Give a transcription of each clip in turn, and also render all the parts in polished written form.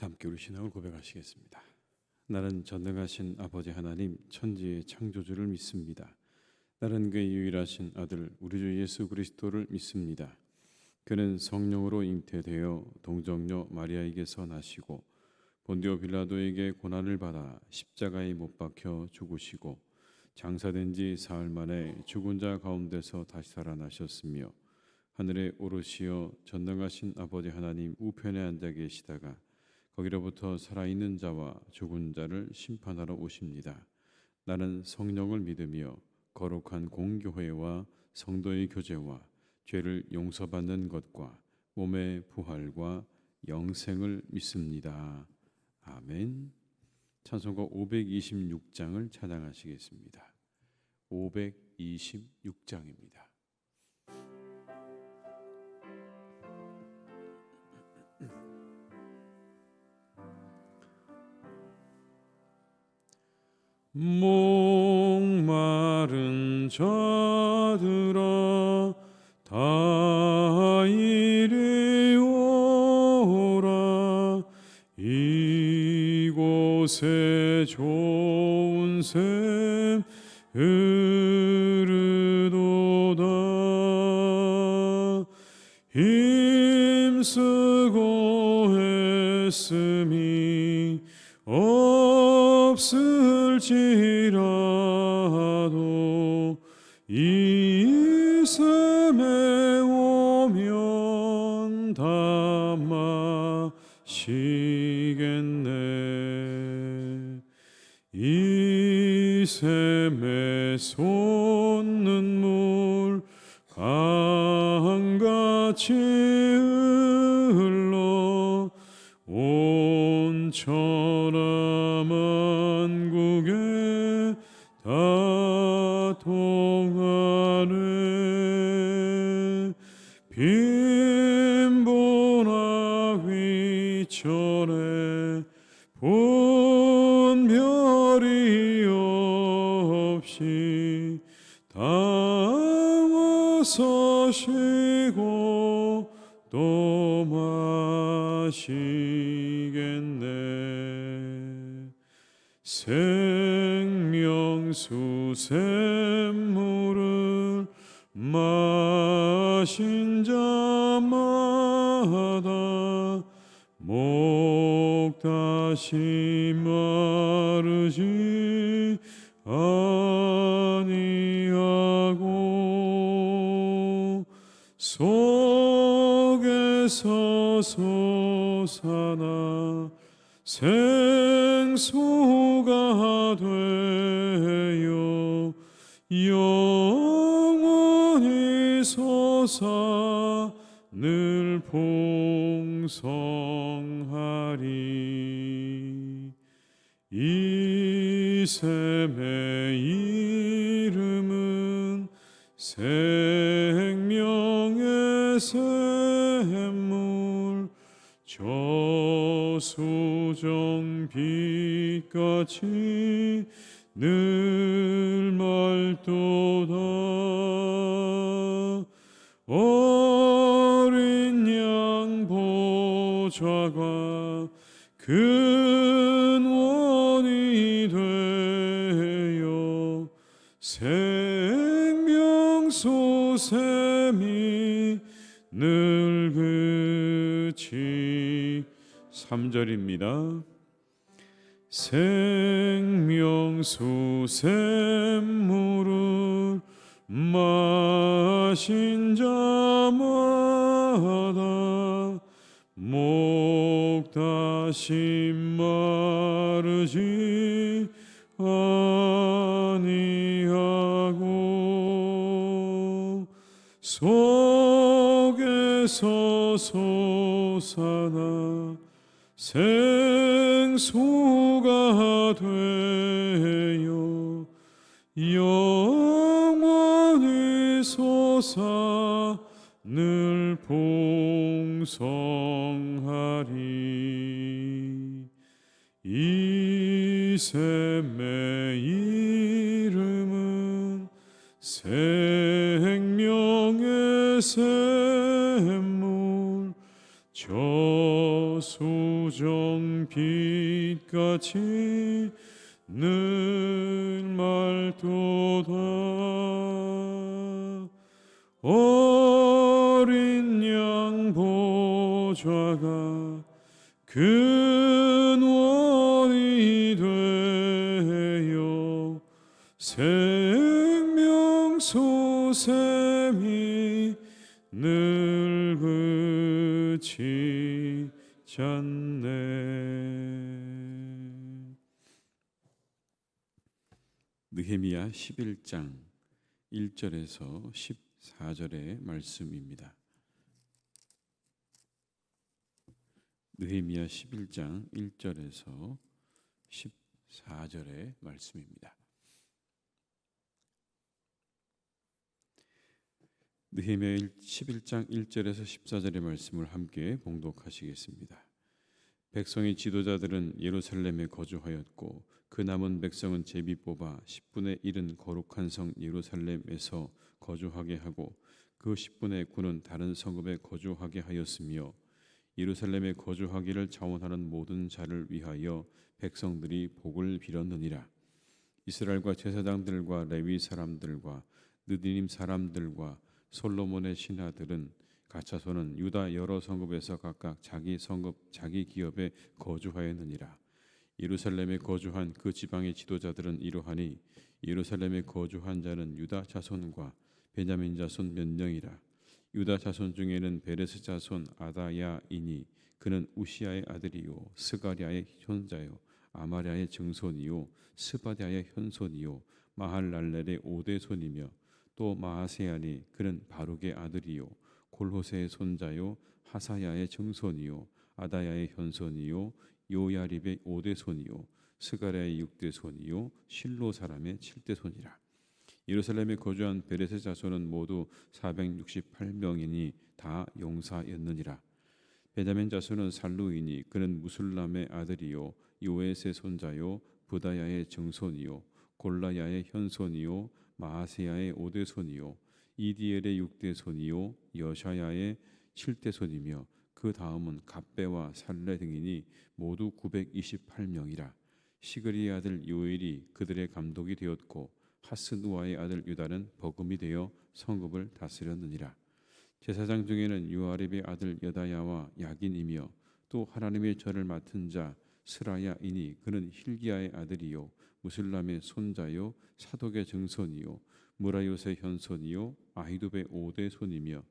함께 우리 신앙을 고백하시겠습니다. 나는 전능하신 아버지 하나님 천지의 창조주를 믿습니다. 나는 그의 유일하신 아들 우리 주 예수 그리스도를 믿습니다. 그는 성령으로 잉태되어 동정녀 마리아에게서 나시고 본디오 빌라도에게 고난을 받아 십자가에 못 박혀 죽으시고 장사된 지 사흘 만에 죽은 자 가운데서 다시 살아나셨으며 하늘에 오르시어 전능하신 아버지 하나님 우편에 앉아 계시다가 거기로부터 살아있는 자와 죽은 자를 심판하러 오십니다. 나는 성령을 믿으며 거룩한 공교회와 성도의 교제와 죄를 용서받는 것과 몸의 부활과 영생을 믿습니다. 아멘. 찬송가 526장을 찬양하시겠습니다. 526장입니다. 목마른 자들아 다 이리 오라. 이곳에 좋은 샘 흐르도다. 힘쓰고 애씀이 없을지라도 이 샘에 오면 다 마시겠네. 이 샘에 솟는 물 강같이 흘러 온 천하 만국에 다 통하네. 빈보나 위천에 분별이 없이 다 와서 쉬고 또 마시겠네. 생명수 샘물을 마신 자마다 목 다시 마르지 아니하고 속에서 솟아나 생수가 되어 영원히 솟아 늘 풍성하리. 이 샘의 이름은 생명의 샘물, 저수정 빛같이 늘 맑도다. 어린 양 보좌가 근원이 되어 생명수 샘이 늘 그치. 3절입니다. 생명수 샘물을 마신 자마다 목 다시 마르지 아니하고 속에서 솟아나 생수가 되어 영원히 솟아 늘 풍성하리. 이 샘의 이름은 생명의 샘물, 저수정빛같이 늘 맑도다. 어린 양 보좌가 근원이 되어 생명소샘이 늘 그치지 않네. 느헤미야 11장 1절에서 14절의 말씀입니다. 느헤미야 11장 1절에서 14절의 말씀입니다. 느헤미야 11장 1절에서 14절의 말씀을 함께 봉독하시겠습니다. 백성의 지도자들은 예루살렘에 거주하였고 그 남은 백성은 제비 뽑아 10분의 1은 거룩한 성 예루살렘에서 거주하게 하고 그 10분의 9는 다른 성읍에 거주하게 하였으며 예루살렘에 거주하기를 자원하는 모든 자를 위하여 백성들이 복을 빌었느니라. 이스라엘과 제사장들과 레위 사람들과 느디님 사람들과 솔로몬의 신하들은 가차손은 유다 여러 성읍에서 각각 자기 성읍 자기 기업에 거주하였느니라. 예루살렘에 거주한 그 지방의 지도자들은 이러하니 예루살렘에 거주한 자는 유다 자손과 베냐민 자손 몇 명이라. 유다 자손 중에는 베레스 자손 아다야이니 그는 우시아의 아들이요 스가랴의 손자요 아마랴의 증손이요 스바랴의 현손이요 마할랄렐의 오대손이며 또 마하세야니 그는 바룩의 아들이요 골호세의 손자요 하사야의 증손이요 아다야의 현손이요 요야립의 오대손이요 스가랴의 육대손이요 실로 사람의 칠대손이라. 예루살렘에 거주한 베레스 자손은 모두 468명이니 다 용사였느니라. 베냐민 자손은 살루이니 그는 무술람의 아들이요 요에스의 손자요 부다야의 증손이요 골라야의 현손이요 마하세야의 오대손이요 이디엘의 육대손이요 여샤야의 칠대손이며 그 다음은 갑배와 살레 등이니 모두 928명이라. 시그리의 아들 요엘이 그들의 감독이 되었고 하스누아의 아들 유다는 버금이 되어 성읍을 다스렸느니라. 제사장 중에는 요아립의 아들 여다야와 야긴이며 또 하나님의 절을 맡은 자 스라야이니 그는 힐기야의 아들이요 무술람의 손자요 사독의 증손이요 무라요의 현손이요 아히두베의 오대손이며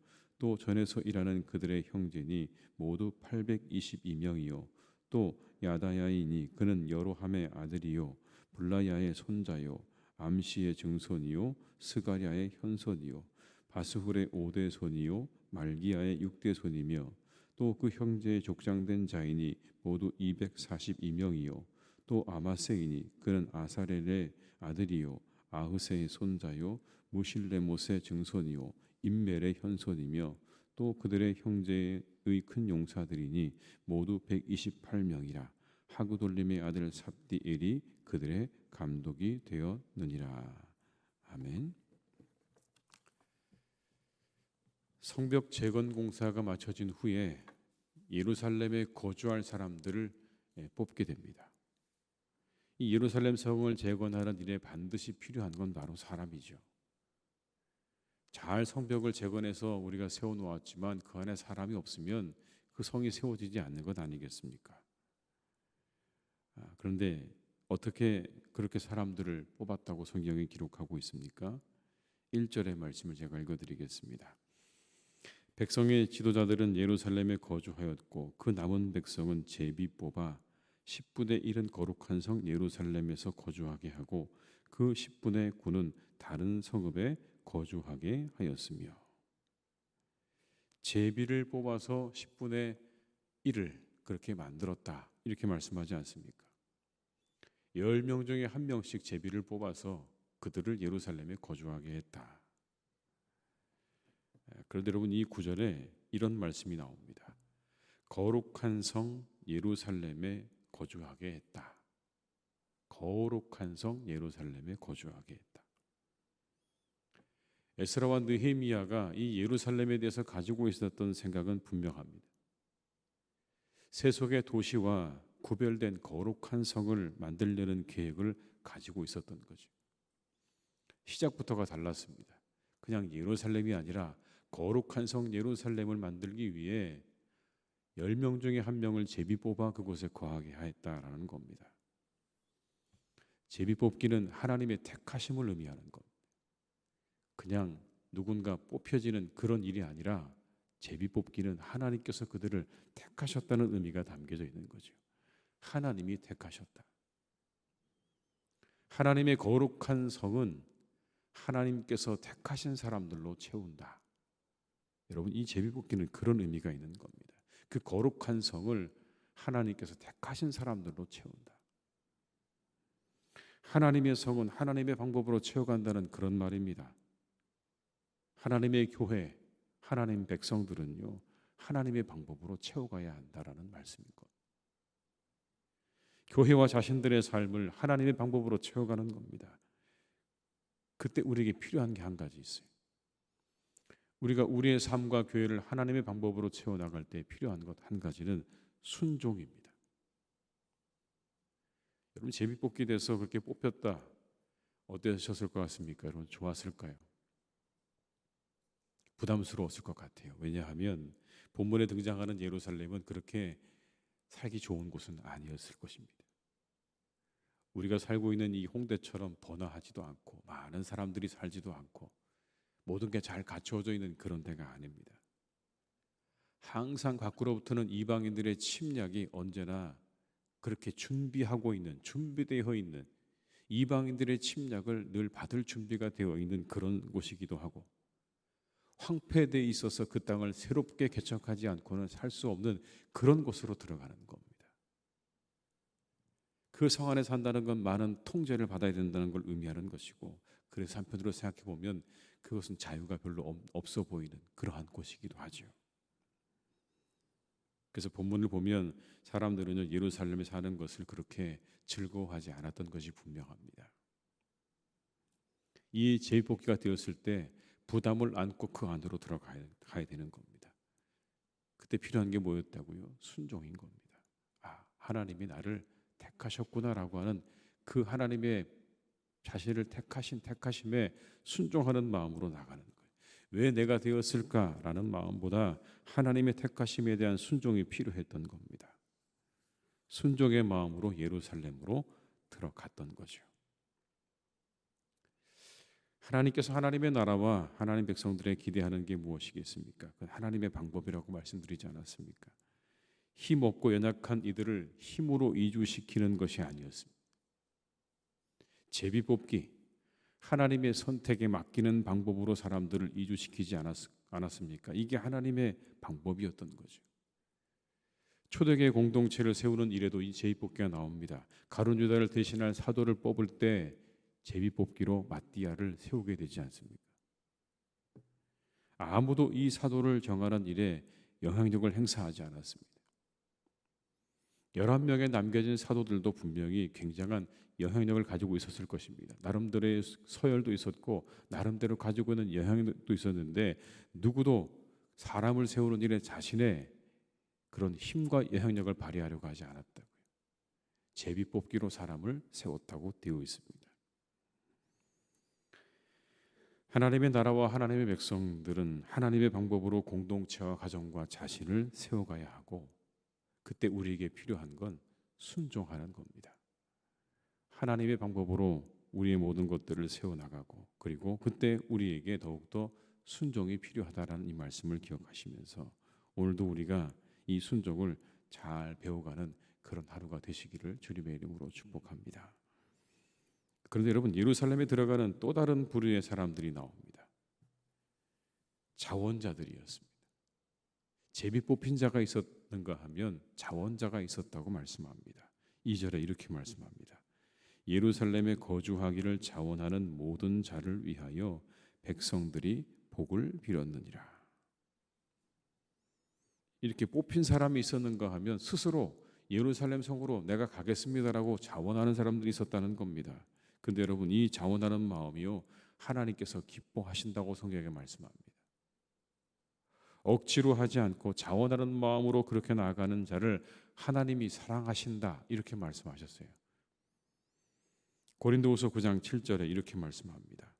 또 전에서 일하는 그들의 형제니 모두 822명이요 또 야다야이니 그는 여로함의 아들이요 블라야의 손자요 암시의 증손이요 스가랴의 현손이요 바스훌의 오대손이요 말기야의 육대손이며 또 그 형제의 족장된 자이니 모두 242명이요 또 아마세이니 그는 아사렐의 아들이요 아흐세의 손자요 무실레못의 증손이요 임멜의 현손이며 또 그들의 형제의 큰 용사들이니 모두 128명이라. 하구돌림의 아들 삽디엘이 그들의 감독이 되었느니라. 아멘. 성벽 재건 공사가 마쳐진 후에 예루살렘에 거주할 사람들을 뽑게 됩니다. 이 예루살렘 성을 재건하는 일에 반드시 필요한 건 바로 사람이죠. 잘 성벽을 재건해서 우리가 세워놓았지만 그 안에 사람이 없으면 그 성이 세워지지 않는 것 아니겠습니까? 그런데 어떻게 그렇게 사람들을 뽑았다고 성경이 기록하고 있습니까? 1절의 말씀을 제가 읽어드리겠습니다. 백성의 지도자들은 예루살렘에 거주하였고 그 남은 백성은 제비 뽑아 10분의 1은 거룩한 성 예루살렘에서 거주하게 하고 그 10분의 9는 다른 성읍에 거주하게 하였으며. 제비를 뽑아서 10분의 1을 그렇게 만들었다 이렇게 말씀하지 않습니까? 10명 중에 1명씩 제비를 뽑아서 그들을 예루살렘에 거주하게 했다. 그런데 여러분 이 구절에 이런 말씀이 나옵니다. 거룩한 성 예루살렘에 거주하게 했다. 거룩한 성 예루살렘에 거주하게 했다. 에스라와 느헤미야가 이 예루살렘에 대해서 가지고 있었던 생각은 분명합니다. 세속의 도시와 구별된 거룩한 성을 만들려는 계획을 가지고 있었던 거죠. 시작부터가 달랐습니다. 그냥 예루살렘이 아니라 거룩한 성 예루살렘을 만들기 위해 10명 중에 한 명을 제비 뽑아 그곳에 거하게 하였다라는 겁니다. 제비 뽑기는 하나님의 택하심을 의미하는 겁니다. 그냥 누군가 뽑혀지는 그런 일이 아니라 제비 뽑기는 하나님께서 그들을 택하셨다는 의미가 담겨져 있는 거죠. 하나님이 택하셨다. 하나님의 거룩한 성은 하나님께서 택하신 사람들로 채운다. 여러분, 이 제비 뽑기는 그런 의미가 있는 겁니다. 그 거룩한 성을 하나님께서 택하신 사람들로 채운다. 하나님의 성은 하나님의 방법으로 채워간다는 그런 말입니다. 하나님의 교회, 하나님 백성들은요, 하나님의 방법으로 채워가야 한다라는 말씀인 것. 교회와 자신들의 삶을 하나님의 방법으로 채워가는 겁니다. 그때 우리에게 필요한 게 한 가지 있어요. 우리가 우리의 삶과 교회를 하나님의 방법으로 채워나갈 때 필요한 것 한 가지는 순종입니다. 여러분, 제비뽑기 돼서 그렇게 뽑혔다. 어떠셨을 것 같습니까? 여러분, 좋았을까요? 부담스러웠을 것 같아요. 왜냐하면 본문에 등장하는 예루살렘은 그렇게 살기 좋은 곳은 아니었을 것입니다. 우리가 살고 있는 이 홍대처럼 번화하지도 않고 많은 사람들이 살지도 않고 모든 게 잘 갖추어져 있는 그런 데가 아닙니다. 항상 밖으로부터는 이방인들의 침략이 언제나 그렇게 준비되어 있는 이방인들의 침략을 늘 받을 준비가 되어 있는 그런 곳이기도 하고, 황폐되어 있어서 그 땅을 새롭게 개척하지 않고는 살 수 없는 그런 곳으로 들어가는 겁니다. 그 성 안에 산다는 건 많은 통제를 받아야 된다는 걸 의미하는 것이고, 그래서 한편으로 생각해 보면 그것은 자유가 별로 없어 보이는 그러한 곳이기도 하죠. 그래서 본문을 보면 사람들은 예루살렘에 사는 것을 그렇게 즐거워하지 않았던 것이 분명합니다. 이 제비뽑기가 되었을 때 부담을 안고 그 안으로 들어가야 되는 겁니다. 그때 필요한 게 뭐였다고요? 순종인 겁니다. 하나님이 나를 택하셨구나라고 하는 그 하나님의 자신을 택하심에 순종하는 마음으로 나가는 거예요. 왜 내가 되었을까라는 마음보다 하나님의 택하심에 대한 순종이 필요했던 겁니다. 순종의 마음으로 예루살렘으로 들어갔던 거죠. 하나님께서 하나님의 나라와 하나님 백성들의 기대하는 게 무엇이겠습니까? 그 하나님의 방법이라고 말씀드리지 않았습니까? 힘없고 연약한 이들을 힘으로 이주시키는 것이 아니었습니다. 제비뽑기, 하나님의 선택에 맡기는 방법으로 사람들을 이주시키지 않았습니까? 이게 하나님의 방법이었던 거죠. 초대교회 공동체를 세우는 일에도 이 제비뽑기가 나옵니다. 가룟 유다를 대신할 사도를 뽑을 때 제비뽑기로 마띠아를 세우게 되지 않습니까? 아무도 이 사도를 정하는 일에 영향력을 행사하지 않았습니다. 11명의 남겨진 사도들도 분명히 굉장한 영향력을 가지고 있었을 것입니다. 나름대로의 서열도 있었고 나름대로 가지고 있는 영향력도 있었는데, 누구도 사람을 세우는 일에 자신의 그런 힘과 영향력을 발휘하려고 하지 않았다고요. 제비뽑기로 사람을 세웠다고 되어 있습니다. 하나님의 나라와 하나님의 백성들은 하나님의 방법으로 공동체와 가정과 자신을 세워가야 하고, 그때 우리에게 필요한 건 순종하는 겁니다. 하나님의 방법으로 우리의 모든 것들을 세워나가고, 그리고 그때 우리에게 더욱더 순종이 필요하다라는 이 말씀을 기억하시면서 오늘도 우리가 이 순종을 잘 배워가는 그런 하루가 되시기를 주님의 이름으로 축복합니다. 그런데 여러분, 예루살렘에 들어가는 또 다른 부류의 사람들이 나옵니다. 자원자들이었습니다. 제비 뽑힌 자가 있었는가 하면 자원자가 있었다고 말씀합니다. 2절에 이렇게 말씀합니다. 예루살렘에 거주하기를 자원하는 모든 자를 위하여 백성들이 복을 빌었느니라. 이렇게 뽑힌 사람이 있었는가 하면 스스로 예루살렘 성으로 내가 가겠습니다라고 자원하는 사람들이 있었다는 겁니다. 근데 여러분, 이 자원하는 마음이요, 하나님께서 기뻐하신다고 성경에 말씀합니다. 억지로 하지 않고 자원하는 마음으로 그렇게 나아가는 자를 하나님이 사랑하신다 이렇게 말씀하셨어요. 고린도후서 9장 7절에 이렇게 말씀합니다.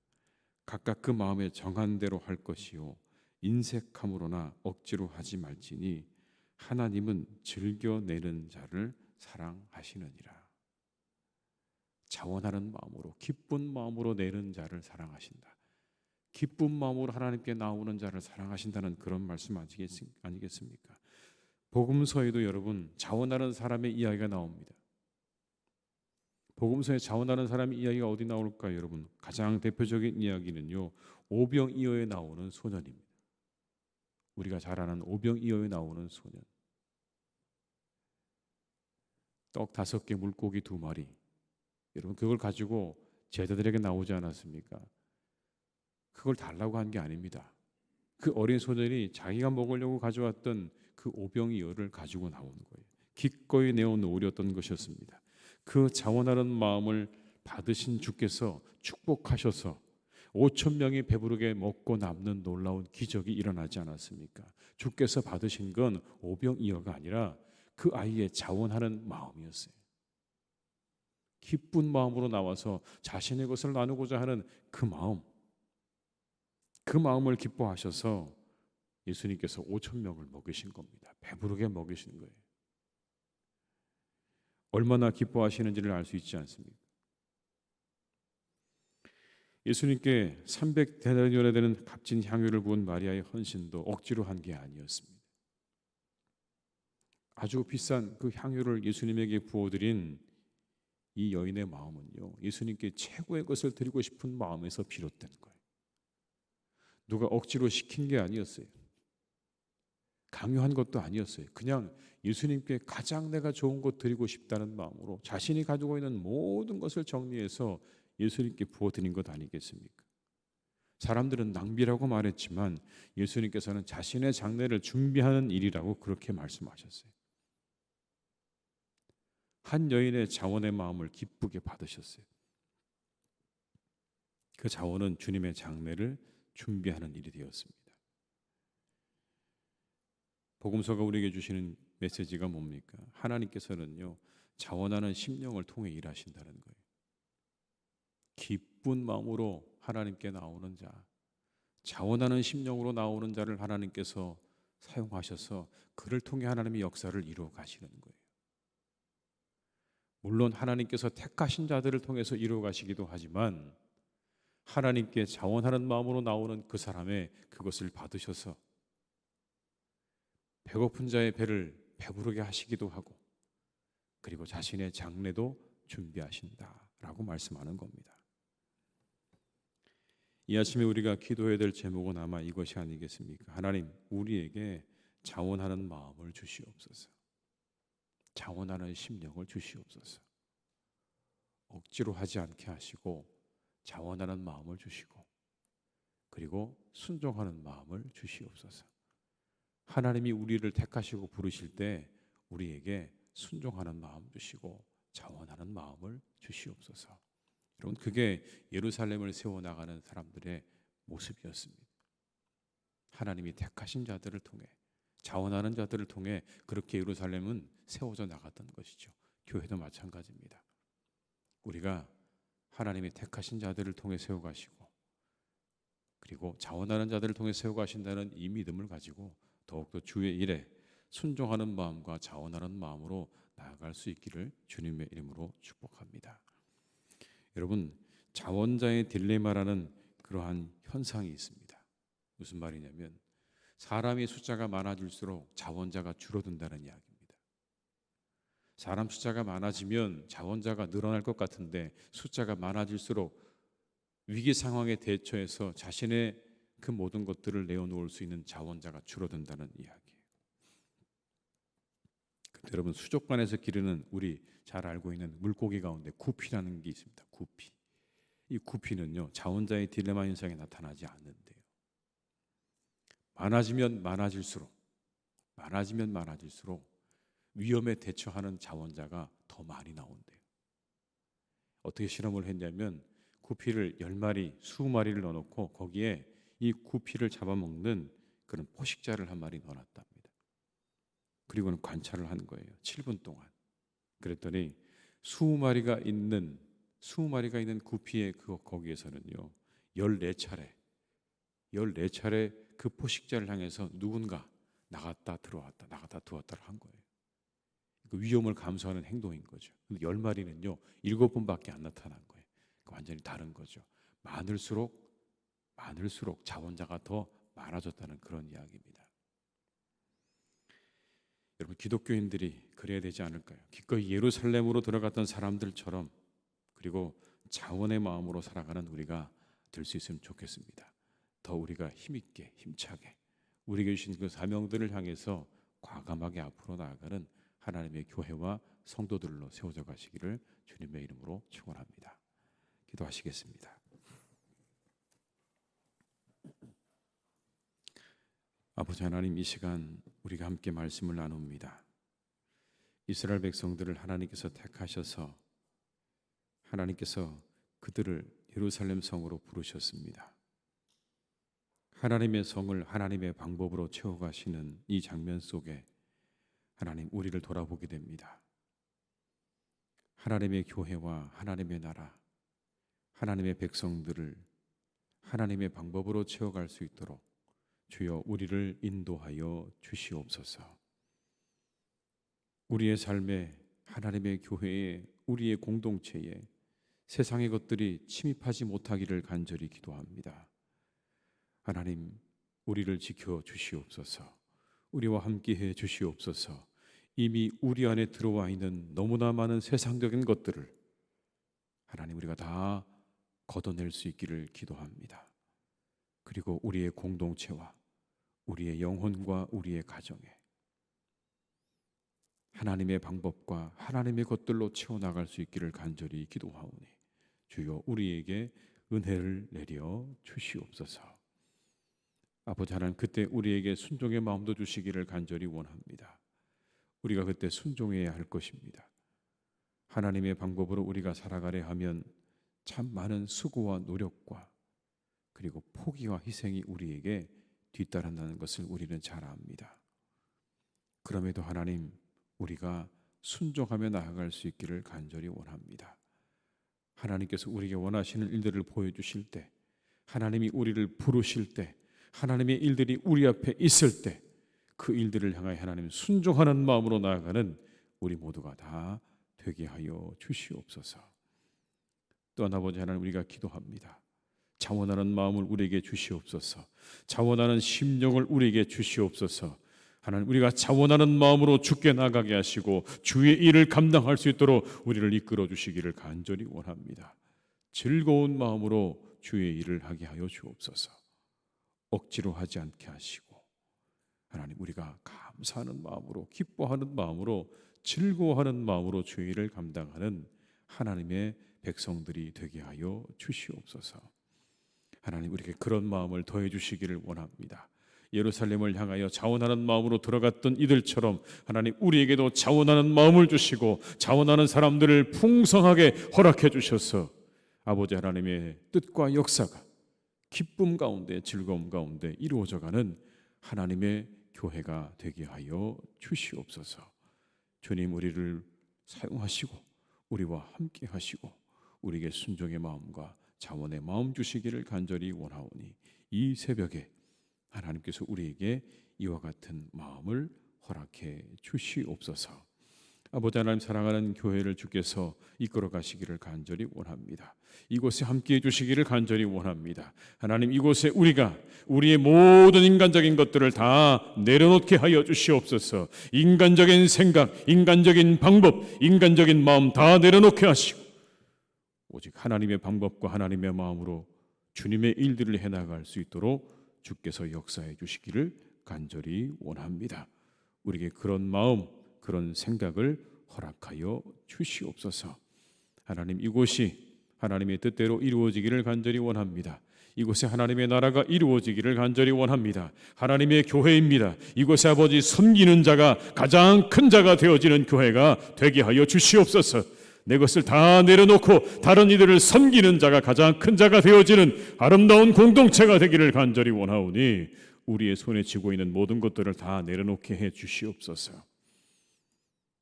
각각 그 마음에 정한 대로 할 것이요 인색함으로나 억지로 하지 말지니 하나님은 즐겨내는 자를 사랑하시느니라. 자원하는 마음으로 기쁜 마음으로 내는 자를 사랑하신다. 기쁜 마음으로 하나님께 나오는 자를 사랑하신다는 그런 말씀 아니겠습니까? 복음서에도 여러분 자원하는 사람의 이야기가 나옵니다. 복음서에 자원하는 사람의 이야기가 어디 나올까요, 여러분? 가장 대표적인 이야기는요, 오병이어에 나오는 소년입니다. 우리가 잘 아는 오병이어에 나오는 소년. 떡 5개, 물고기 2마리. 여러분 그걸 가지고 제자들에게 나오지 않았습니까? 그걸 달라고 한 게 아닙니다. 그 어린 소년이 자기가 먹으려고 가져왔던 그 오병이어를 가지고 나오는 거예요. 기꺼이 내어놓으렸던 것이었습니다. 그 자원하는 마음을 받으신 주께서 축복하셔서 5천 명이 배부르게 먹고 남는 놀라운 기적이 일어나지 않았습니까? 주께서 받으신 건 오병이어가 아니라 그 아이의 자원하는 마음이었어요. 기쁜 마음으로 나와서 자신의 것을 나누고자 하는 그 마음, 그 마음을 기뻐하셔서 예수님께서 5천 명을 먹이신 겁니다. 배부르게 먹이신 거예요. 얼마나 기뻐하시는지를 알 수 있지 않습니까? 예수님께 300데나리온에 되는 값진 향유를 부은 마리아의 헌신도 억지로 한 게 아니었습니다. 아주 비싼 그 향유를 예수님에게 부어드린 이 여인의 마음은요, 예수님께 최고의 것을 드리고 싶은 마음에서 비롯된 거예요. 누가 억지로 시킨 게 아니었어요. 강요한 것도 아니었어요. 그냥 예수님께 가장 내가 좋은 것 드리고 싶다는 마음으로 자신이 가지고 있는 모든 것을 정리해서 예수님께 부어드린 것 아니겠습니까? 사람들은 낭비라고 말했지만 예수님께서는 자신의 장례를 준비하는 일이라고 그렇게 말씀하셨어요. 한 여인의 자원의 마음을 기쁘게 받으셨어요. 그 자원은 주님의 장례를 준비하는 일이 되었습니다. 복음서가 우리에게 주시는 메시지가 뭡니까? 하나님께서는요, 자원하는 심령을 통해 일하신다는 거예요. 기쁜 마음으로 하나님께 나오는 자, 자원하는 심령으로 나오는 자를 하나님께서 사용하셔서 그를 통해 하나님의 역사를 이루어 가시는 거예요. 물론 하나님께서 택하신 자들을 통해서 이루어 가시기도 하지만 하나님께 자원하는 마음으로 나오는 그 사람의 그것을 받으셔서 배고픈 자의 배를 배부르게 하시기도 하고 그리고 자신의 장래도 준비하신다라고 말씀하는 겁니다. 이 아침에 우리가 기도해야 될 제목은 아마 이것이 아니겠습니까? 하나님, 우리에게 자원하는 마음을 주시옵소서. 자원하는 심령을 주시옵소서. 억지로 하지 않게 하시고 자원하는 마음을 주시고 그리고 순종하는 마음을 주시옵소서. 하나님이 우리를 택하시고 부르실 때 우리에게 순종하는 마음 주시고 자원하는 마음을 주시옵소서. 여러분, 그게 예루살렘을 세워나가는 사람들의 모습이었습니다. 하나님이 택하신 자들을 통해 자원하는 자들을 통해 그렇게 예루살렘은 세워져 나갔던 것이죠. 교회도 마찬가지입니다. 우리가 하나님이 택하신 자들을 통해 세워가시고 그리고 자원하는 자들을 통해 세워가신다는 이 믿음을 가지고 더욱더 주의 일에 순종하는 마음과 자원하는 마음으로 나아갈 수 있기를 주님의 이름으로 축복합니다. 여러분, 자원자의 딜레마라는 그러한 현상이 있습니다. 무슨 말이냐면 사람의 숫자가 많아질수록 자원자가 줄어든다는 이야기입니다. 사람 숫자가 많아지면 자원자가 늘어날 것 같은데 숫자가 많아질수록 위기 상황에 대처해서 자신의 그 모든 것들을 내어놓을 수 있는 자원자가 줄어든다는 이야기예요. 여러분, 수족관에서 기르는 우리 잘 알고 있는 물고기 가운데 구피라는 게 있습니다. 구피. 이 구피는요, 자원자의 딜레마 현상이 나타나지 않는데요. 많아지면 많아질수록 위험에 대처하는 자원자가 더 많이 나온대요. 어떻게 실험을 했냐면 구피를 10마리, 20마리를 넣어놓고 거기에 이 구피를 잡아먹는 그런 포식자를 한 마리 넣어놨답니다. 그리고는 관찰을 한 거예요. 7분 동안. 그랬더니 20마리가 있는 구피의 거기에서는요 14차례 그 포식자를 향해서 누군가 나갔다 들어왔다 나갔다 들어왔다를 한 거예요. 그 위험을 감수하는 행동인 거죠. 근데 10마리는요 7번밖에 안 나타난 거예요. 완전히 다른 거죠. 많을수록 자원자가 더 많아졌다는 그런 이야기입니다. 여러분, 기독교인들이 그래야 되지 않을까요? 기꺼이 예루살렘으로 들어갔던 사람들처럼, 그리고 자원의 마음으로 살아가는 우리가 될 수 있으면 좋겠습니다. 더 우리가 힘있게 힘차게 우리에게 주신 그 사명들을 향해서 과감하게 앞으로 나아가는 하나님의 교회와 성도들로 세워져 가시기를 주님의 이름으로 축원합니다. 기도하시겠습니다. 아버지 하나님, 이 시간 우리가 함께 말씀을 나눕니다. 이스라엘 백성들을 하나님께서 택하셔서 하나님께서 그들을 예루살렘 성으로 부르셨습니다. 하나님의 성을 하나님의 방법으로 채워가시는 이 장면 속에 하나님, 우리를 돌아보게 됩니다. 하나님의 교회와 하나님의 나라, 하나님의 백성들을 하나님의 방법으로 채워갈 수 있도록 주여 우리를 인도하여 주시옵소서. 우리의 삶에, 하나님의 교회에, 우리의 공동체에 세상의 것들이 침입하지 못하기를 간절히 기도합니다. 하나님, 우리를 지켜 주시옵소서. 우리와 함께해 주시옵소서. 이미 우리 안에 들어와 있는 너무나 많은 세상적인 것들을 하나님, 우리가 다 걷어낼 수 있기를 기도합니다. 그리고 우리의 공동체와 우리의 영혼과 우리의 가정에 하나님의 방법과 하나님의 것들로 채워나갈 수 있기를 간절히 기도하오니 주여 우리에게 은혜를 내려 주시옵소서. 아버지 하나님, 그때 우리에게 순종의 마음도 주시기를 간절히 원합니다. 우리가 그때 순종해야 할 것입니다. 하나님의 방법으로 우리가 살아가려 하면 참 많은 수고와 노력과 그리고 포기와 희생이 우리에게 뒤따른다는 것을 우리는 잘 압니다. 그럼에도 하나님, 우리가 순종하며 나아갈 수 있기를 간절히 원합니다. 하나님께서 우리에게 원하시는 일들을 보여주실 때, 하나님이 우리를 부르실 때, 하나님의 일들이 우리 앞에 있을 때 그 일들을 향하여 하나님 순종하는 마음으로 나아가는 우리 모두가 다 되게 하여 주시옵소서. 또한 아버지 하나님, 우리가 기도합니다. 자원하는 마음을 우리에게 주시옵소서. 자원하는 심령을 우리에게 주시옵소서. 하나님, 우리가 자원하는 마음으로 주께 나가게 하시고 주의 일을 감당할 수 있도록 우리를 이끌어 주시기를 간절히 원합니다. 즐거운 마음으로 주의 일을 하게 하여 주옵소서. 억지로 하지 않게 하시고 하나님, 우리가 감사하는 마음으로, 기뻐하는 마음으로, 즐거워하는 마음으로 주의 일을 감당하는 하나님의 백성들이 되게 하여 주시옵소서. 하나님, 우리에게 그런 마음을 더해 주시기를 원합니다. 예루살렘을 향하여 자원하는 마음으로 들어갔던 이들처럼 하나님, 우리에게도 자원하는 마음을 주시고 자원하는 사람들을 풍성하게 허락해 주셔서 아버지 하나님의 뜻과 역사가 기쁨 가운데, 즐거움 가운데 이루어져가는 하나님의 교회가 되게 하여 주시옵소서. 주님, 우리를 사용하시고 우리와 함께 하시고 우리에게 순종의 마음과 자원의 마음 주시기를 간절히 원하오니 이 새벽에 하나님께서 우리에게 이와 같은 마음을 허락해 주시옵소서. 아버지 하나님, 사랑하는 교회를 주께서 이끌어 가시기를 간절히 원합니다. 이곳에 함께해 주시기를 간절히 원합니다. 하나님, 이곳에 우리가 우리의 모든 인간적인 것들을 다 내려놓게 하여 주시옵소서. 인간적인 생각, 인간적인 방법, 인간적인 마음 다 내려놓게 하시고 오직 하나님의 방법과 하나님의 마음으로 주님의 일들을 해나갈 수 있도록 주께서 역사해 주시기를 간절히 원합니다. 우리에게 그런 마음, 그런 생각을 허락하여 주시옵소서. 하나님, 이곳이 하나님의 뜻대로 이루어지기를 간절히 원합니다. 이곳에 하나님의 나라가 이루어지기를 간절히 원합니다. 하나님의 교회입니다. 이곳에 아버지 섬기는 자가 가장 큰 자가 되어지는 교회가 되게 하여 주시옵소서. 내 것을 다 내려놓고 다른 이들을 섬기는 자가 가장 큰 자가 되어지는 아름다운 공동체가 되기를 간절히 원하오니 우리의 손에 쥐고 있는 모든 것들을 다 내려놓게 해 주시옵소서.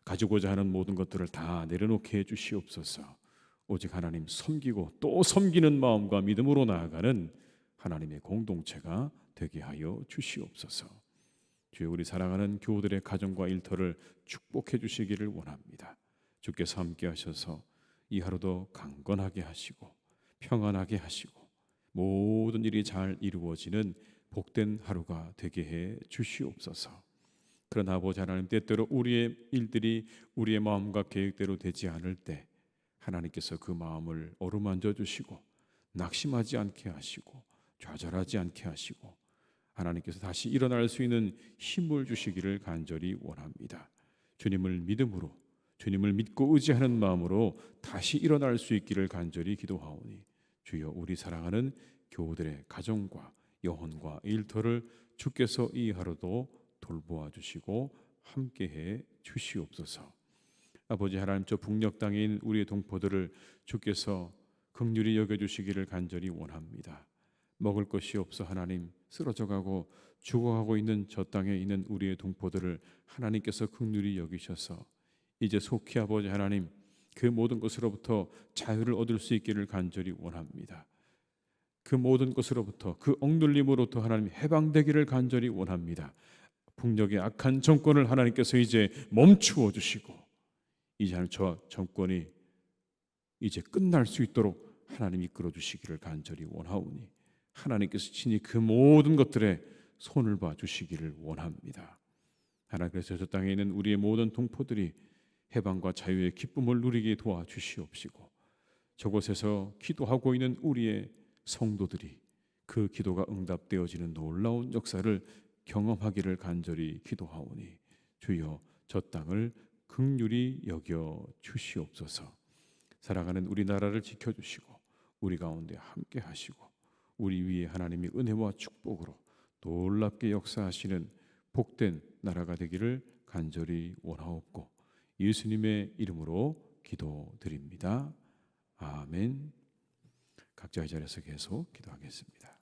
가지고자 하는 모든 것들을 다 내려놓게 해 주시옵소서. 오직 하나님 섬기고 또 섬기는 마음과 믿음으로 나아가는 하나님의 공동체가 되게 하여 주시옵소서. 주여, 우리 사랑하는 교우들의 가정과 일터를 축복해 주시기를 원합니다. 주께서 함께 하셔서 이 하루도 강건하게 하시고 평안하게 하시고 모든 일이 잘 이루어지는 복된 하루가 되게 해 주시옵소서. 그러나 아버지 하나님, 때때로 우리의 일들이 우리의 마음과 계획대로 되지 않을 때 하나님께서 그 마음을 어루만져 주시고 낙심하지 않게 하시고 좌절하지 않게 하시고 하나님께서 다시 일어날 수 있는 힘을 주시기를 간절히 원합니다. 주님을 믿음으로, 주님을 믿고 의지하는 마음으로 다시 일어날 수 있기를 간절히 기도하오니 주여, 우리 사랑하는 교우들의 가정과 영혼과 일터를 주께서 이 하루도 돌보아 주시고 함께해 주시옵소서. 아버지 하나님, 저 북녘 땅에 있는 우리의 동포들을 주께서 긍휼히 여겨주시기를 간절히 원합니다. 먹을 것이 없어 하나님 쓰러져가고 죽어가고 있는 저 땅에 있는 우리의 동포들을 하나님께서 긍휼히 여기셔서 이제 속히 아버지 하나님 그 모든 것으로부터 자유를 얻을 수 있기를 간절히 원합니다. 그 모든 것으로부터, 그 억눌림으로부터 하나님 해방되기를 간절히 원합니다. 북녘의 악한 정권을 하나님께서 이제 멈추어 주시고 이제 하나님 저 정권이 이제 끝날 수 있도록 하나님 이끌어 주시기를 간절히 원하오니 하나님께서 친히 그 모든 것들에 손을 봐 주시기를 원합니다. 하나님께서 저 땅에 있는 우리의 모든 동포들이 해방과 자유의 기쁨을 누리게 도와주시옵시고 저곳에서 기도하고 있는 우리의 성도들이 그 기도가 응답되어지는 놀라운 역사를 경험하기를 간절히 기도하오니 주여, 저 땅을 긍휼히 여겨 주시옵소서. 살아가는 우리나라를 지켜주시고 우리 가운데 함께 하시고 우리 위에 하나님의 은혜와 축복으로 놀랍게 역사하시는 복된 나라가 되기를 간절히 원하옵고 예수님의 이름으로 기도드립니다. 아멘. 각자의 자리에서 계속 기도하겠습니다.